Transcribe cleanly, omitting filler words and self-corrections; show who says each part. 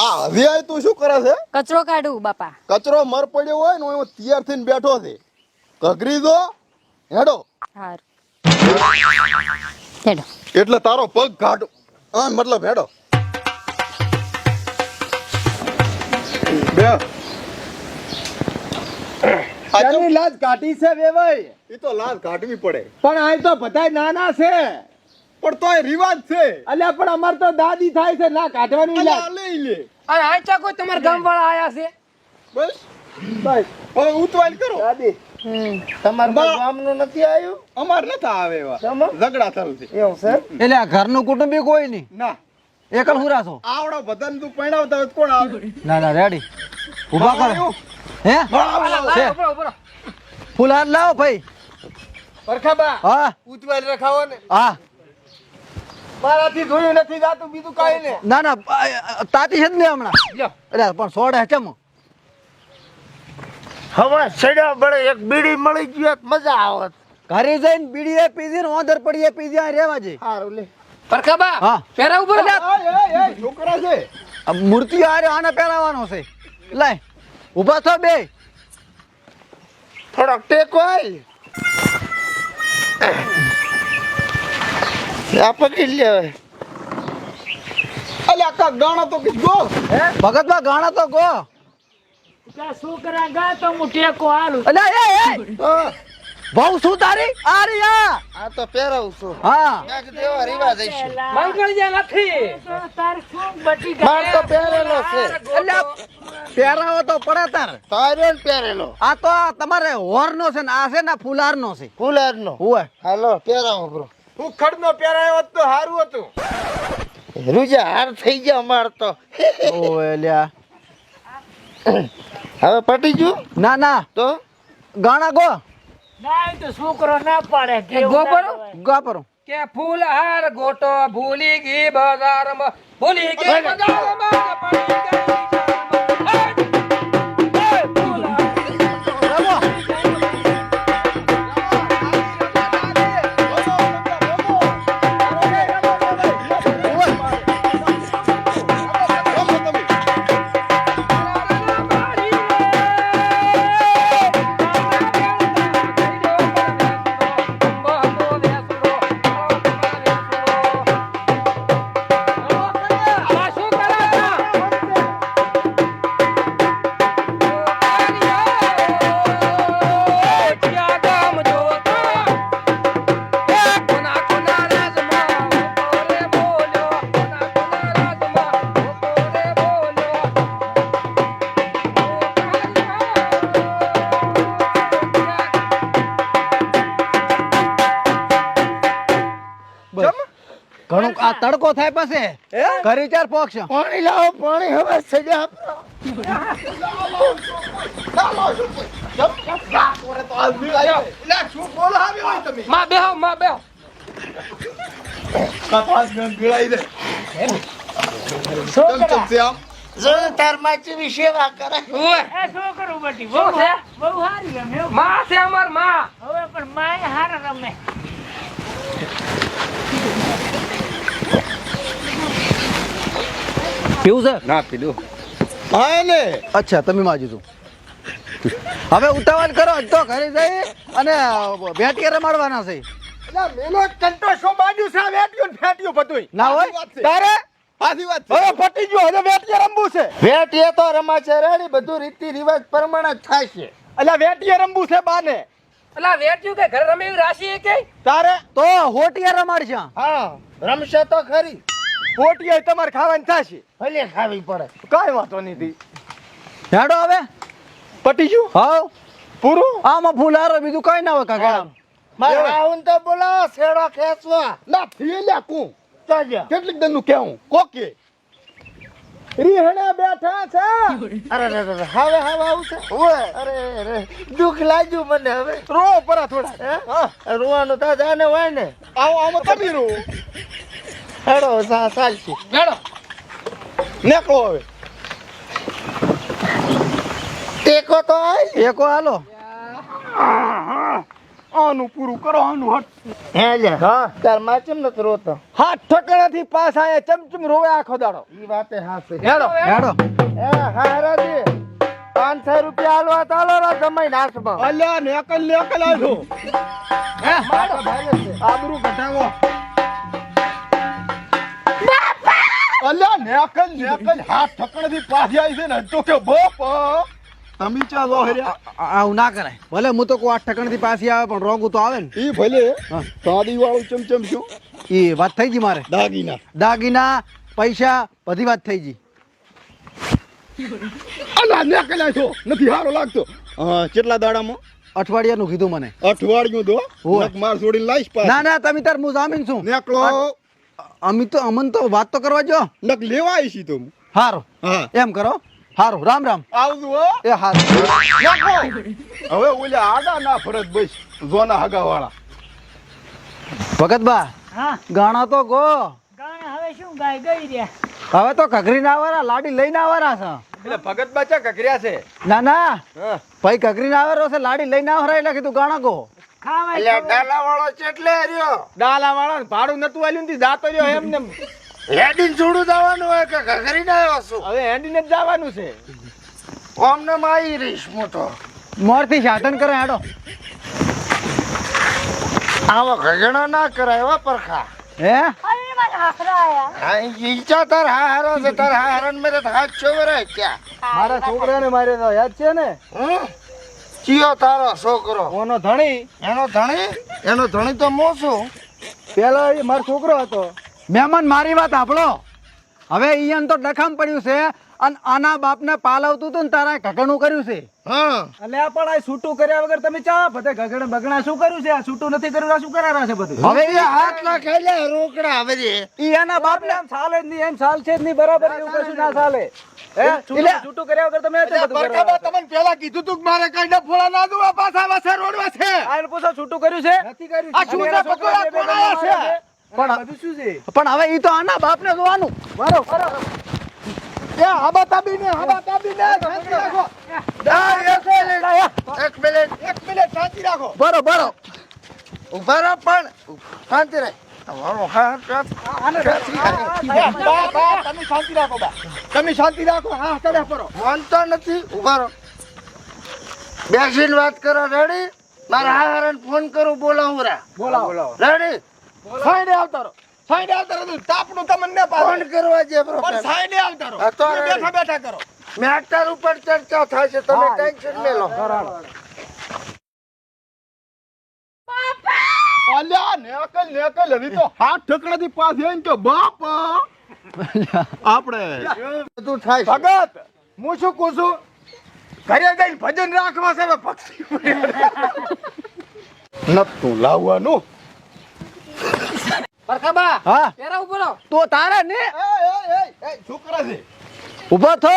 Speaker 1: આ હજી તું શું કરે છે?
Speaker 2: કચરો કાઢું બાપા.
Speaker 1: કચરો મર પડ્યો હોય ને હું તૈયાર થઈને બેઠો છે. ઘઘરી દો હેડો.
Speaker 2: હારું હેડો.
Speaker 1: એટલે તારો પગ કાઢો. હા મતલબ હેડો. બે
Speaker 3: આની લાજ કાઢી છે વેવાઈ,
Speaker 1: એ તો લાજ કાઢવી પડે
Speaker 3: પણ આ તો બધાય નાના છે.
Speaker 1: પણ તોય રિવાજ છે.
Speaker 3: અલ્યા પણ અમાર તો દાદી થાય છે ના કાઢવાની
Speaker 1: અલ્યા
Speaker 3: લાજ.
Speaker 1: લઈ લે
Speaker 4: અને આચા કોઈ તમારા ગામ વાળા આયા છે?
Speaker 1: બસ
Speaker 3: બસ
Speaker 1: હવે ઉતવાલ કરો.
Speaker 3: દાદી તમારા ગામનું નથી આવ્યું?
Speaker 1: અમાર નતા આવે એવા
Speaker 3: શેમાં?
Speaker 1: ઝઘડા થયું છે.
Speaker 3: એવું છે?
Speaker 5: એટલે આ ઘરનું કુટુંબી કોઈ નહીં,
Speaker 1: ના
Speaker 5: એકલ હુરા છો.
Speaker 1: આવડો બધાને તું પૈણાવતા હોય તો કોણ આવે?
Speaker 5: ના ના રેડી ઊભા કરો. હે છે ફૂલ હાથ લાવો ભાઈ.
Speaker 3: પરખાબા
Speaker 5: હા
Speaker 3: ઉતવાલ રખાવો ને.
Speaker 5: હા
Speaker 3: મારાથી જોયું નથી જાતું બીજું કાઈ ને.
Speaker 5: ના ના તાતી છે જ ને હમણાં. અરે પણ સોડે કેમ
Speaker 3: હવે સડ્યા બળે એક બીડી મળી ગયો મજા આવત.
Speaker 5: ઘરે જઈને બીડીએ પીધી ને ઓંધર પડીએ પીધી આ રેવા જઈ.
Speaker 3: સારું લે.
Speaker 4: પરખાબા
Speaker 5: હા
Speaker 4: પેરા ઉપર
Speaker 1: છોકરા છે.
Speaker 5: આ મૂર્તિ આરે આને પહેરાવાનો છે. લાય ઊભા થો બે.
Speaker 3: થોડોક ટેકો આય. આ પકડી લે હવે.
Speaker 1: અલ્યા કા ગાણો તો કીધો.
Speaker 5: ભગતમાં ગાણા તો ગો.
Speaker 4: છોકરા ગા તો હું ટેકો હાલું.
Speaker 5: અલ્યા એ ભાવ શું તારી આ રિયા.
Speaker 3: આ તો પહેરાવું છું.
Speaker 5: હા
Speaker 3: ક્યાંક દેવા રિવાજ હશે.
Speaker 4: મંગળજા નથી.
Speaker 3: માર તો પહેરેલો છે.
Speaker 5: અલ્યા પહેરાવો તો પડે તાર.
Speaker 3: તારે ને પહેરેલો.
Speaker 5: આ તો આ તમારે હોરનો છે ને આ છે ને ફુલારનો છે.
Speaker 3: ફુલારનો.
Speaker 5: હોય
Speaker 3: હાલો પહેરાવો બ્રો.
Speaker 1: હું ખડનો પહેરાયો હોત તો સારું હતું.
Speaker 3: રૂજા હાર થઈ ગયા અમાર તો.
Speaker 5: ઓય લ્યા
Speaker 3: હવે પટી ગયું
Speaker 5: ના ના
Speaker 3: તો
Speaker 5: ગાણા ગો.
Speaker 4: છોકરો ના પાડે ગોબરો
Speaker 5: ગાપરો
Speaker 4: કે ફૂલ હાર ગોટો ભૂલી ગઈ બજારમાં ભૂલી ગઈ બજારમાં પડી ગઈ
Speaker 5: ઘણું આ તડકો થાય પછી ઘરે ચાર પોક્ષ.
Speaker 3: પાણી લાવો પાણી હવે સજા
Speaker 4: માં બેહો માં બેહો
Speaker 3: તાર માચી ની સેવા કરે.
Speaker 4: ઓય એ છોકરો બટી બહુ હારી રમે માં છે અમાર માં હવે પણ માય હાર રમે
Speaker 5: પીવું છે
Speaker 1: ના પીધું. હા ને
Speaker 5: અચ્છા તમે માજી તું હવે ઉતાવળ કરો તો ઘરે જઈ અને ભેટિયા રમાડવાના છે.
Speaker 3: મેલો કંટો શું બાજુ છે વેટ્યું ને ફેટ્યું બધુંય.
Speaker 5: ના હોય
Speaker 3: તારે
Speaker 1: સાચી વાત છે.
Speaker 3: હવે ફટી ગયો હવે વેટિયા રમવું છે. વેટિયા તો રમાશે રેડી બધું રીતિ રિવાજ પ્રમાણે જ થાય છે. એટલે વેટિયા રમવું છે બાને.
Speaker 4: અલા વેટ્યું કે ઘરે રમે એવી રાશી કે
Speaker 3: તારે
Speaker 5: તો હોટિયા રમાડશે.
Speaker 3: હા રમશે તો ખરી. પોટિયા તમારે ખાવાની થશે. ભલે ખાવી પડે. કાઈ વાંધો નથી.
Speaker 5: હેડો હવે
Speaker 3: પટી ગયું
Speaker 5: હાવ
Speaker 3: પૂરું.
Speaker 5: આમાં ફૂલારો બીજું કઈ ના હોય કાકા.
Speaker 3: મારે આવું તો બોલાવો શેડો ખેંચવા.
Speaker 1: ના થેલ્યા કું
Speaker 3: ચાલ્યા.
Speaker 1: કેટલીક દનનું કેવું કોકે
Speaker 3: રીહણા બેઠા છે. અરે રે રે હવે આવું છે. ઓય અરે રે દુખ લાગ્યું મને હવે.
Speaker 1: રો પરા થોડા.
Speaker 3: હા રોવાનું તો જાને હોય ને.
Speaker 1: આવો આવો તમે રો
Speaker 3: હેડો ચાલશે.
Speaker 4: બેડો
Speaker 1: નેકળો હવે.
Speaker 3: ટેકો તો આય.
Speaker 5: એકો હાલો
Speaker 1: આનું પૂરું કરો આનું હટ.
Speaker 3: હે લે હા તાર માં ચમ નતો રોતો
Speaker 5: હાથ ઠકણાથી પાસ આયા ચમચમ રોવે આખો દાડો.
Speaker 3: ઈ વાતે હાસે
Speaker 5: હેડો હેડો.
Speaker 3: એ હારાજી 500 રૂપિયા આલવા તાલો રા જમાઈ નાસમાં
Speaker 1: અલ્યા નેકલ આવ્યો.
Speaker 5: હે
Speaker 3: મારો ભાઈ છે
Speaker 1: આબરૂ ઘટાવો. અલ્યા નેકલ હાથ ઠકણથી પાછી આવી છે ને હજુ તો કે બાપ તમે ચા લો હર્યા.
Speaker 5: આવું ના કરાય. ભલે હું તો કોઈ 8 ઠકણથી પાછી આવે પણ રોગું તો આવે ને.
Speaker 1: ઈ ભલે
Speaker 5: હા.
Speaker 1: સાદી વાળું ચમચમ શું
Speaker 5: એ વાત થઈ ગઈ મારે.
Speaker 1: દાગીના.
Speaker 5: દાગીના પૈસા બધી વાત થઈ ગઈ.
Speaker 1: અલ્યા નેકલ આવ્યો નથી હારો લાગતો. કેટલા દાડામાં
Speaker 5: અઠવાડિયાનું કીધું મને.
Speaker 1: અઠવાડિયું દો
Speaker 5: હોવે.
Speaker 1: નક માર છોડીને લાઈશ પાછી.
Speaker 5: ના ના તમે તાર હું જામીન છું.
Speaker 1: નેકલો
Speaker 5: અમન તો વાત તો કરવા જો.
Speaker 1: નક લેવા આવી છી તો હું.
Speaker 5: હારો
Speaker 1: હા
Speaker 5: એમ કરો. હારો રામ રામ.
Speaker 1: આવજો હો.
Speaker 5: એ હારો.
Speaker 1: નેકો. હવે ઓલા આડા ના ફરજ બસ જોના હગા વાળા.
Speaker 5: ભગતબા
Speaker 4: હા
Speaker 5: ગાણા તો ગો.
Speaker 4: ગાણા હવે શું ગાય ગઈ રહ્યા.
Speaker 5: હવે તો કઘરી ના આવવાના લાડી લઈને આવવાના છે.
Speaker 1: એટલે ભગત બાચા કકર્યા છે.
Speaker 5: ના ના ભાઈ કઘરી ના આવવાનો છે લાડી લઈને આવરા એટલે કીધું ગાણા ગો.
Speaker 4: ખાવા
Speaker 3: એટલે ડાલા વાળો ચેટલે રહ્યો
Speaker 1: ડાલા વાળા ભાડું નતું આલ્યું ને જાતો રહ્યો એમને.
Speaker 3: હેડીન છોડું જવાનું હોય કે ઘરી ના આવ્યો છું
Speaker 1: હવે હેડીને જ જવાનું છે.
Speaker 3: ઓમને માઈ રહીશ મોટો
Speaker 5: મોરથી સાધન કરે હેડો.
Speaker 3: આવો ઘગણો ના કરાય હો પરખા
Speaker 5: હે
Speaker 4: અરે મારા હાથરા આયા.
Speaker 3: હા ઈચ્છા તાર હારો છે તાર હારણ મેરે હાથ છોવરાય ક્યાં
Speaker 5: મારા છોકરાને મારે તો યાદ છે ને.
Speaker 3: હમ? ચિયો તારો છોકરો
Speaker 5: ઓનો ધણી
Speaker 3: એનો ધણી તો મોસું
Speaker 5: પેલો એ મારો છોકરો હતો. મહેમાન મારી વાત સાંભળો. હવે ઈયન તો ડખામ પડ્યું છે અને આના બાપને પાલવતું હતું ને તારા ઘગણું કર્યું છે.
Speaker 3: હા
Speaker 5: એટલે આ પણ આ છૂટું કર્યા વગર તમે ચા બધે ઘગણ બગણા શું કર્યું છે? આ છૂટું નથી કર્યું, આ શું કરારા છે બધું? હવે
Speaker 3: એ હાથ ના ખાઈ રોકડા હવે
Speaker 5: ઈ એના બાપને આમ ચાલે જ નહીં, એમ ચાલશે જ નહીં બરાબર, એવું કશું ના ચાલે. હે છૂટું કર્યા વગર તમે આ બધું કરવા.
Speaker 1: તમને પેલા કીધું તું કે મારે કઈ ડફોળા ના દઉં, પાછા વાસા રોડવા છે.
Speaker 5: આ એને પૂછો છૂટું કર્યું છે? નથી કર્યું.
Speaker 1: આ છૂટા પકોડા કોણાયા છે?
Speaker 5: પણ બધું શું છે? પણ હવે ઈ તો આના બાપને જોવાનું. મારો
Speaker 1: એ આબા તાબીને શાંતિ રાખો.
Speaker 3: એક મિનિટ
Speaker 1: શાંતિ રાખો.
Speaker 5: બરો
Speaker 3: ઉભા રહો પણ શાંતિ રહે તમારો હાથ
Speaker 1: તમે શાંતિ રાખો બા. તમે શાંતિ રાખો. હા કરે પરો.
Speaker 3: વાંધો નથી ઉભા રહો બેસીને વાત કરો રેડી મારા હારણ ફોન કરું બોલાવું રા
Speaker 5: બોલાવો.
Speaker 3: રેડી
Speaker 1: સાઈડે આવતા રહો. સાઈડે આવતા રહો. તાપનું તમને
Speaker 3: ફોન
Speaker 1: પાડે.
Speaker 3: કરવા જે
Speaker 1: પણ સાઈડે આવતા રહો.
Speaker 3: હા, તો
Speaker 1: તમે
Speaker 3: રેડી.
Speaker 1: બેઠા કરો.
Speaker 3: મેટર ઉપર ચર્ચા થાય છે તમે
Speaker 5: હા.
Speaker 3: ટેન્શન મેલો
Speaker 1: અલ્યા નેકલ હજી તો હાથ ઠકડાથી પાછી આવીને કે બાપ આપણે
Speaker 3: બધું થાય છે.
Speaker 1: ભગત હું શું કહું છું, ઘરે જઈને ભજન રાખવા છે. પક્ષી નતું લાવવાનું.
Speaker 5: પરખાબા હા
Speaker 4: પેરા ઉપર આવો.
Speaker 5: તો તારે ને
Speaker 1: છોકરા છે.
Speaker 5: ઉભો થો.